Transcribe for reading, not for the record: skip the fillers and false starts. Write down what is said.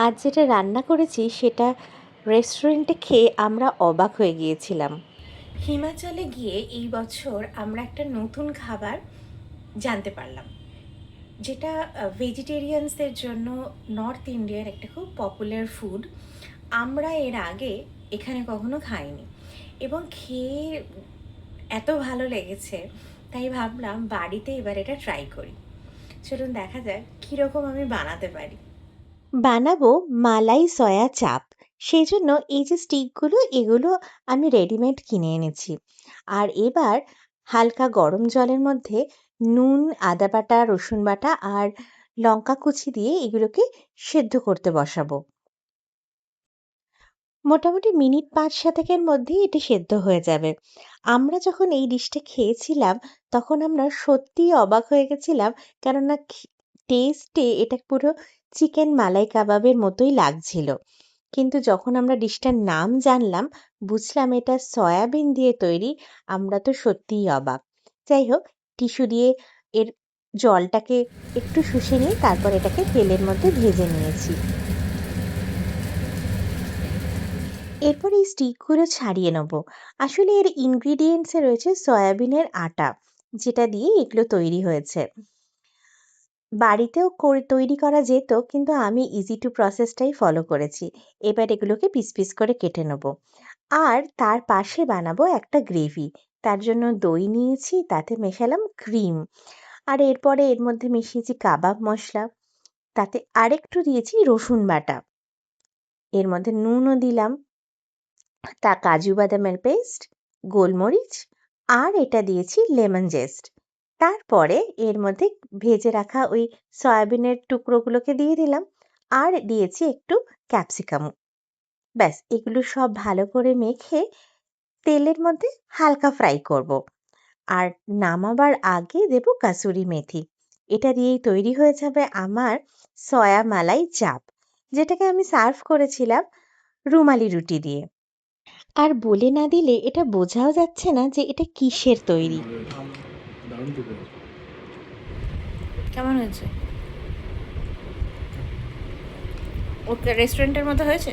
আজ যেটা রান্না করেছি সেটা রেস্টুরেন্টে খেয়ে আমরা অবাক হয়ে গিয়েছিলাম। হিমাচলে গিয়ে এই বছর আমরা একটা নতুন খাবার জানতে পারলাম, যেটা ভেজিটেরিয়ানসদের জন্য নর্থ ইন্ডিয়ার একটা খুব পপুলার ফুড। আমরা এর আগে এখানে কখনো খাইনি এবং খেয়ে এত ভালো লেগেছে, তাই ভাবলাম বাড়িতে এবার এটা ট্রাই করি। চলুন দেখা যাক কীরকম আমি বানাতে পারি। বানাবো মালাই সয়া চাপ। সেই জন্য এই যে স্টিকগুলো, এগুলো আমি রেডিমেড কিনে এনেছি। আর এবার হালকা গরম জলের মধ্যে নুন, আদা বাটা, রসুন বাটা আর লঙ্কা কুচি দিয়ে এগুলোকে সেদ্ধ করতে বসাবো। মোটামুটি মিনিট ৫-৭ মধ্যেই এটি সেদ্ধ হয়ে যাবে। আমরা যখন এই ডিশটা খেয়েছিলাম তখন আমরা সত্যিই অবাক হয়ে গেছিলাম, কেননা টেস্টে এটা পুরো চিকেন মালাই কাবাবের মতোই লাগছিল। কিন্তু যখন আমরা ডিশটার নাম জানলাম, বুঝলাম এটা সয়াবিন দিয়ে তৈরি। আমরা তো সত্যিই অবাক। যাই হোক, টিস্যু দিয়ে এর জলটাকে একটু শুষে নিয়ে তারপর এটাকে তেলের মধ্যে ভেজে নিয়েছি। এরপর এই স্টিকগুলো ছাড়িয়ে নেব। আসলে এর ইনগ্রিডিয়েন্টসে রয়েছে সয়াবিনের আটা, যেটা দিয়ে এগুলো তৈরি হয়েছে। বাড়িতেও তৈরি করা যেত, কিন্তু আমি ইজি টু প্রসেসটাই ফলো করেছি। এবার এগুলোকে পিস পিস করে কেটে নেব। আর তার পাশে বানাবো একটা গ্রেভি। তার জন্য দই নিয়েছি, তাতে মেশালাম ক্রিম। আর এরপরে এর মধ্যে মিশিয়েছি কাবাব মশলা, তাতে আরেকটু দিয়েছি রসুন বাটা। এর মধ্যে নুনও দিলাম, তা কাজু বাদামের পেস্ট, গোলমরিচ আর এটা দিয়েছি লেমন জেস্ট। তারপরে এর মধ্যে ভেজে রাখা ওই সয়াবিনের টুকরোগুলোকে দিয়ে দিলাম আর দিয়েছি একটু ক্যাপসিকাম। ব্যাস, এগুলো সব ভালো করে মেখে তেলের মধ্যে হালকা ফ্রাই করব। আর নামাবার আগে দেব কাসুরি মেথি। এটা দিয়েই তৈরি হয়ে যাবে আমার সয়া মালাই চাপ, যেটাকে আমি সার্ভ করেছিলাম রুমালি রুটি দিয়ে। আর বলে না দিলে এটা বোঝাও যাচ্ছে না যে এটা কিসের তৈরি। কেমন হয়েছে? ওটা রেস্টুরেন্টের মতো হয়েছে?